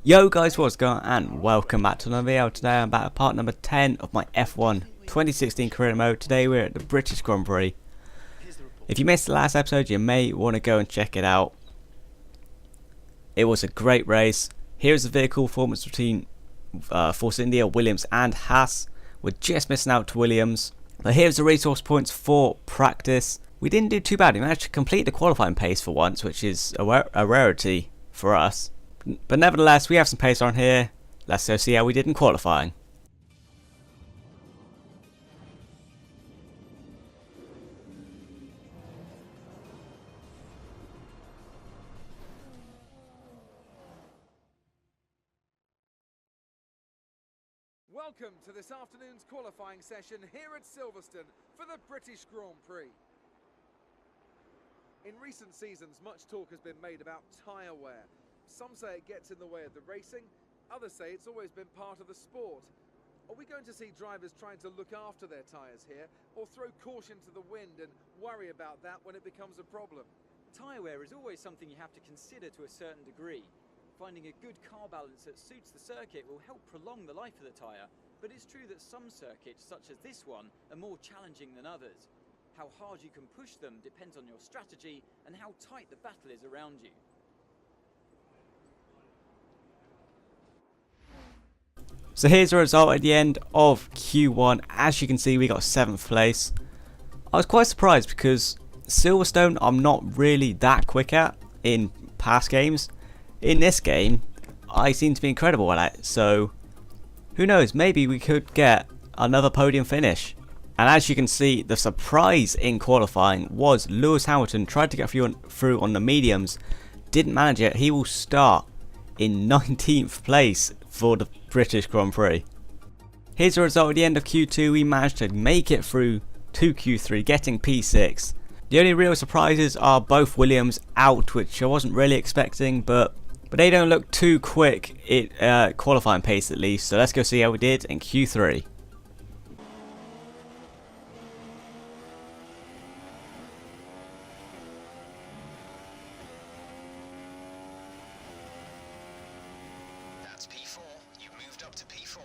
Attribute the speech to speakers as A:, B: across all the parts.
A: Yo guys, what's going on, and welcome back to another video. Today I'm back at part number 10 of my F1 2016 career mode. Today we're at the British Grand Prix. If you missed the last episode, you may want to go and check it out. It was a great race. Here's the vehicle performance between Force India, Williams and Haas. We're just missing out to Williams. But here's the resource points for practice. We didn't do too bad. We managed to complete the qualifying pace for once, which is a rarity for us. But nevertheless, we have some pace on here. Let's go see how we did in qualifying.
B: Welcome to this afternoon's qualifying session here at Silverstone for the British Grand Prix. In recent seasons, much talk has been made about tyre wear. Some say it gets in the way of the racing, others say it's always been part of the sport. Are we going to see drivers trying to look after their tyres here, or throw caution to the wind and worry about that when it becomes a problem?
C: Tyre wear is always something you have to consider to a certain degree. Finding a good car balance that suits the circuit will help prolong the life of the tyre, but it's true that some circuits, such as this one, are more challenging than others. How hard you can push them depends on your strategy and how tight the battle is around you.
A: So here's the result at the end of Q1. As you can see, we got 7th place. I was quite surprised because Silverstone I'm not really that quick at in past games. In this game, I seem to be incredible at it. So who knows, maybe we could get another podium finish. And as you can see, the surprise in qualifying was Lewis Hamilton tried to get through on the mediums, didn't manage it. He will start in 19th place for the British Grand Prix. Here's the result at the end of Q2. We managed to make it through to Q3, getting P6. The only real surprises are both Williams out, which I wasn't really expecting, but they don't look too quick at qualifying pace at least. So let's go see how we did in Q3.
D: That's P4. You've moved up to P4.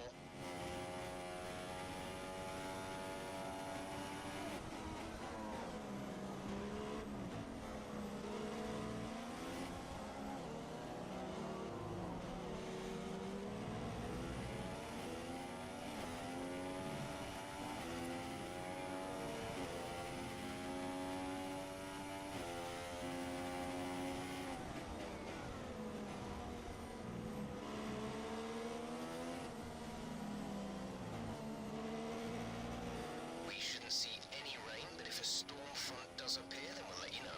D: We shouldn't see any rain, but if a storm front does appear, then we'll let you know.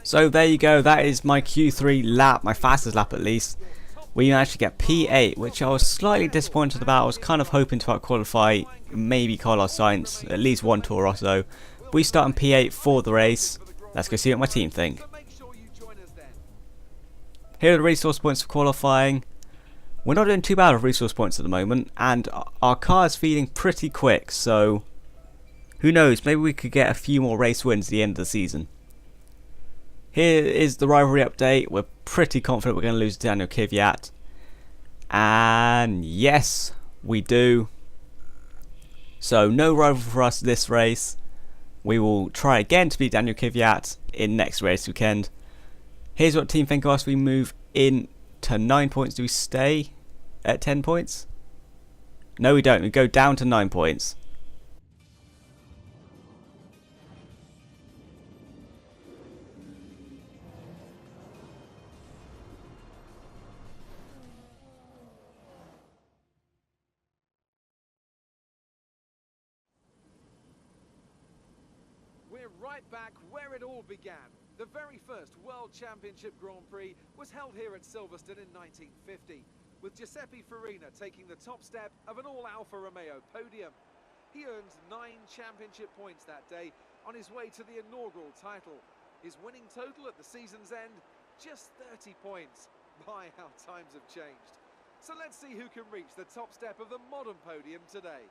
A: So there you go, that is my Q3 lap, my fastest lap at least. We managed to get P8, which I was slightly disappointed about. I was kind of hoping to out-qualify maybe Carlos Sainz, at least one tour or so. We start in P8 for the race. Let's go see what my team think. Here are the resource points for qualifying. We're not doing too bad with resource points at the moment, and our car is feeding pretty quick, so who knows, maybe we could get a few more race wins at the end of the season. Here is the rivalry update. We're pretty confident we're going to lose to Daniel Kvyat. And yes, we do. So no rival for us this race. We will try again to beat Daniel Kvyat in next race weekend. Here's what team think of us. We move in to 9 points. Do we stay at 10 points? No, we don't. We go down to 9 points.
B: We're right back where it all began. The very first World Championship Grand Prix was held here at Silverstone in 1950, with Giuseppe Farina taking the top step of an all-Alfa Romeo podium. He earned 9 championship points that day on his way to the inaugural title. His winning total at the season's end, just 30 points. My, how times have changed. So let's see who can reach the top step of the modern podium today.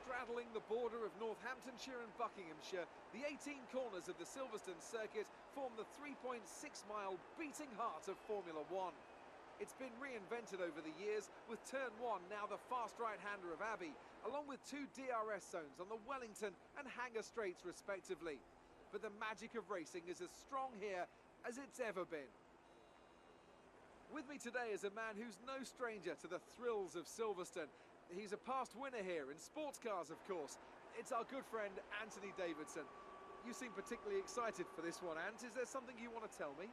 B: Straddling the border of Northamptonshire and Buckinghamshire, the 18 corners of the Silverstone circuit form the 3.6-mile beating heart of Formula One. It's been reinvented over the years, with Turn 1 now the fast right-hander of Abbey, along with 2 DRS zones on the Wellington and Hanger Straights respectively. But the magic of racing is as strong here as it's ever been. With me today is a man who's no stranger to the thrills of Silverstone. He's a past winner here in sports cars, of course. It's our good friend Anthony Davidson. You seem particularly excited for this one, Ant. Is there something you want to tell me?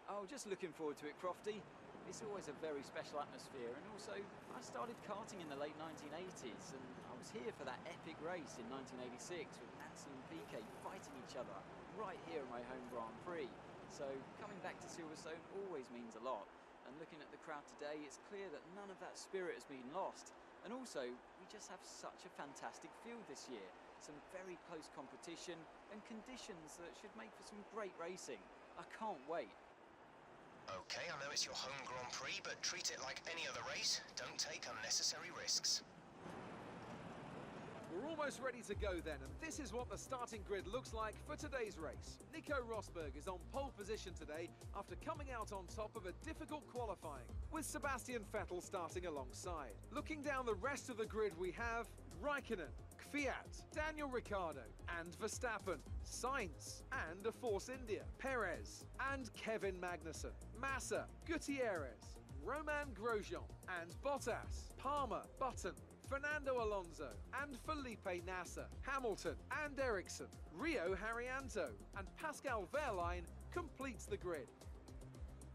C: Oh, just looking forward to it, Crofty. It's always a very special atmosphere, and also I started karting in the late 1980s, and I was here for that epic race in 1986 with Nancy and Piquet fighting each other right here in my home Grand Prix. So coming back to Silverstone always means a lot, and looking at the crowd today, it's clear that none of that spirit has been lost. And also, we just have such a fantastic field this year. Some very close competition and conditions that should make for some great racing. I can't wait.
D: Okay, I know it's your home Grand Prix, but treat it like any other race. Don't take unnecessary risks.
B: We're almost ready to go then, and this is what the starting grid looks like for today's race. Nico Rosberg is on pole position today after coming out on top of a difficult qualifying, with Sebastian Vettel starting alongside. Looking down the rest of the grid, we have Raikkonen, Kvyat, Daniel Ricciardo and Verstappen, Sainz and a Force India, Perez and Kevin Magnussen, Massa, Gutierrez, Romain Grosjean and Bottas, Palmer, Button, Fernando Alonso and Felipe Nasser, Hamilton and Ericsson, Rio Haryanto and Pascal Wehrlein completes the grid.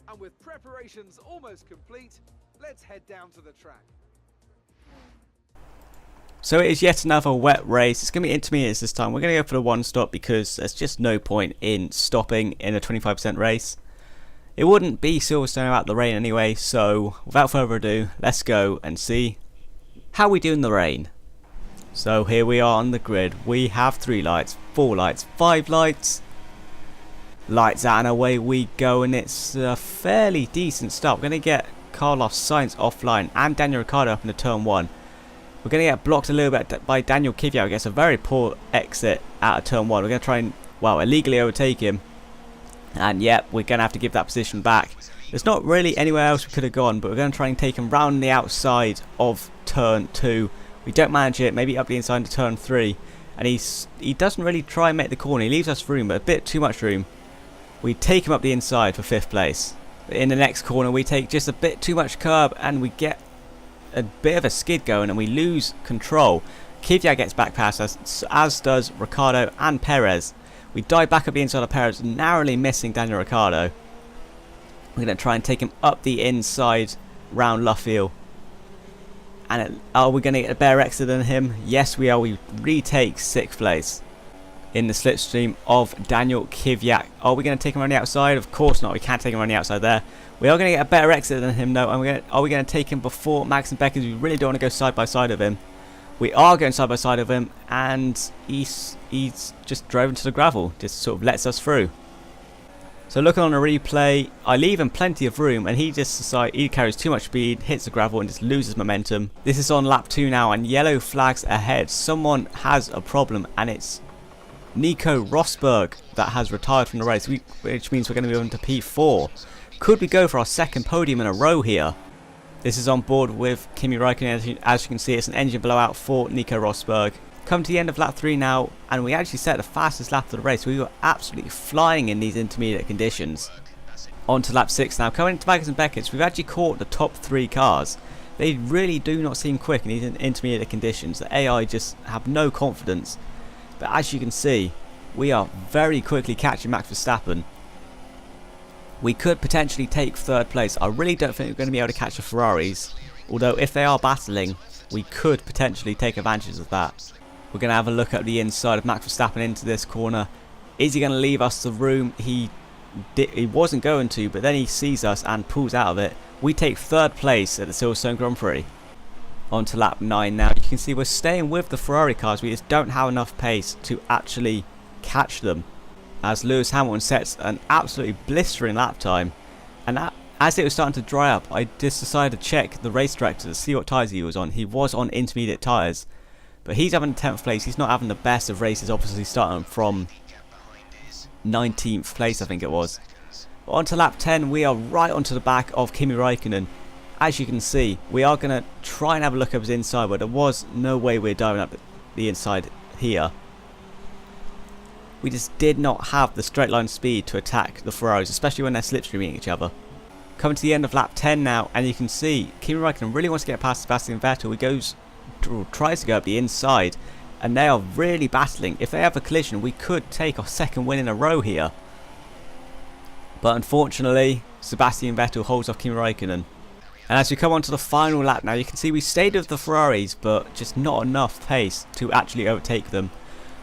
B: And with preparations almost complete, let's head down to the track.
A: So it is yet another wet race. It's going to be intermediates this time. We're going to go for the one stop because there's just no point in stopping in a 25% race. It wouldn't be Silverstone without the rain anyway, so without further ado, let's go and see how we do in the rain. So here we are on the grid. We have 3 lights, 4 lights, 5 lights. Lights out and away we go, and it's a fairly decent start. We're going to get Carlos Sainz offline and Daniel Ricciardo up into turn 1. We're going to get blocked a little bit by Daniel Kvyat. Gets a very poor exit out of turn 1. We're going to try and, well, illegally overtake him. And yep, we're going to have to give that position back. There's not really anywhere else we could have gone, but we're going to try and take him round the outside of turn 2. We don't manage it, maybe up the inside into turn 3. And he doesn't really try and make the corner. He leaves us room, but a bit too much room. We take him up the inside for 5th place. But in the next corner, we take just a bit too much curb, and we get a bit of a skid going, and we lose control. Kvyat gets back past us, as does Ricciardo and Perez. We dive back up the inside of Perez, narrowly missing Daniel Ricciardo. We're going to try and take him up the inside round Luffield. And are we going to get a better exit than him? Yes, we are. We retake 6th place in the slipstream of Daniel Kvyat. Are we going to take him around the outside? Of course not. We can't take him around the outside there. We are going to get a better exit than him, though. And are we going to take him before Max and Beckers? We really don't want to go side by side of him. We are going side by side of him, and he's just drove into the gravel. Just sort of lets us through. So looking on a replay, I leave him plenty of room, and he just decides he carries too much speed, hits the gravel, and just loses momentum. This is on lap 2 now, and yellow flags ahead. Someone has a problem, and it's Nico Rosberg that has retired from the race, which means we're going to be on to P4. Could we go for our 2nd podium in a row here? This is on board with Kimi Raikkonen. As you can see, it's an engine blowout for Nico Rosberg. Come to the end of lap 3 now, and we actually set the fastest lap of the race. We were absolutely flying in these intermediate conditions. On to lap 6 now. Coming into Magnus and Beckett's, we've actually caught the top 3 cars. They really do not seem quick in these intermediate conditions. The AI just have no confidence. But as you can see, we are very quickly catching Max Verstappen. We could potentially take third place. I really don't think we're going to be able to catch the Ferraris. Although if they are battling, we could potentially take advantage of that. We're going to have a look at the inside of Max Verstappen into this corner. Is he going to leave us the room? He wasn't going to, but then he sees us and pulls out of it. We take third place at the Silverstone Grand Prix. On to lap 9 now. You can see we're staying with the Ferrari cars. We just don't have enough pace to actually catch them. As Lewis Hamilton sets an absolutely blistering lap time. And as it was starting to dry up, I just decided to check the race director to see what tyres he was on. He was on intermediate tyres. But he's having 10th place. He's not having the best of races, obviously starting from 19th place, I think it was. But on to lap 10, we are right onto the back of Kimi Räikkönen. As you can see, we are going to try and have a look at his inside, but there was no way we're diving up the inside here. We just did not have the straight line speed to attack the Ferraris, especially when they're slipstreaming each other. Coming to the end of lap 10 now, and you can see Kimi Räikkönen really wants to get past Sebastian Vettel. He tries to go up the inside, and they are really battling. If they have a collision, we could take our second win in a row here. But unfortunately, Sebastian Vettel holds off Kimi Räikkönen. And as we come on to the final lap now, you can see we stayed with the Ferraris, but just not enough pace to actually overtake them.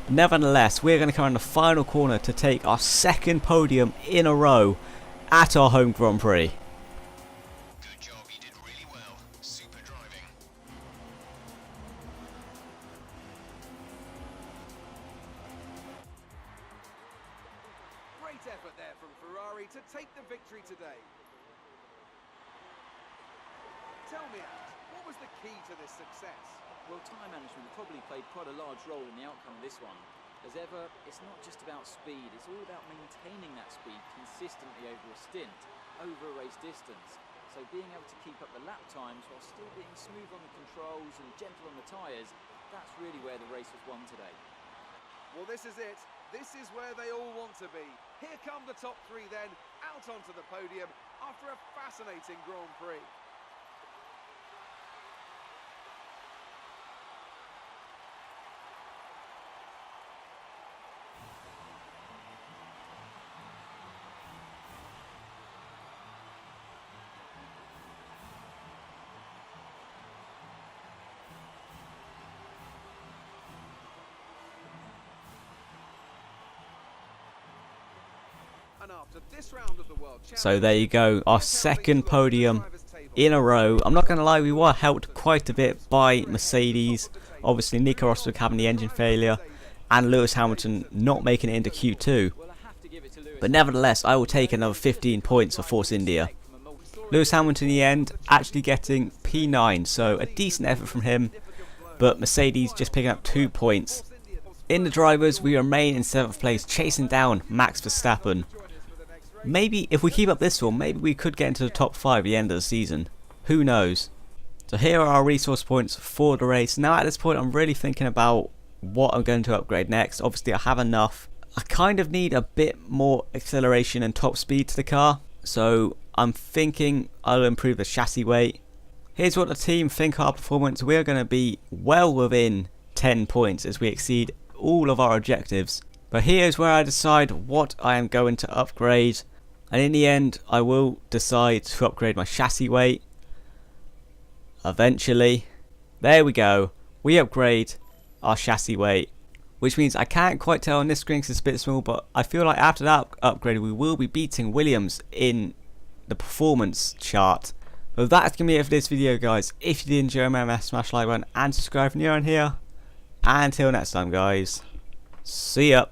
A: But nevertheless, we're going to come on the final corner to take our second podium in a row at our home Grand Prix.
D: Good job, you did really well. Super driving.
B: Great effort there from Ferrari to take the victory today. Tell me, Alex, what was the key to this success?
C: Well, tyre management probably played quite a large role in the outcome of this one. As ever, it's not just about speed, it's all about maintaining that speed consistently over a stint, over a race distance. So being able to keep up the lap times while still being smooth on the controls and gentle on the tyres, that's really where the race was won today.
B: Well, this is it. This is where they all want to be. Here come the top three then, out onto the podium after a fascinating Grand Prix. And after this round of the World
A: So there you go, our second podium in a row. I'm not going to lie, we were helped quite a bit by Mercedes. Obviously Nico Rosberg having the engine failure and Lewis Hamilton not making it into Q2. But nevertheless, I will take another 15 points for Force India. Lewis Hamilton in the end actually getting P9, so a decent effort from him. But Mercedes just picking up 2 points. In the drivers, we remain in 7th place, chasing down Max Verstappen. Maybe if we keep up this one, maybe we could get into the top 5 at the end of the season. Who knows? So here are our resource points for the race. Now at this point I'm really thinking about what I'm going to upgrade next. Obviously I have enough. I kind of need a bit more acceleration and top speed to the car. So I'm thinking I'll improve the chassis weight. Here's what the team think of our performance. We're going to be well within 10 points as we exceed all of our objectives. But here's where I decide what I am going to upgrade. And in the end, I will decide to upgrade my chassis weight. Eventually. There we go. We upgrade our chassis weight. Which means I can't quite tell on this screen because it's a bit small. But I feel like after that upgrade, we will be beating Williams in the performance chart. But that's going to be it for this video, guys. If you did enjoy, remember to smash the like button and subscribe if you're new on here. And until next time, guys. See ya.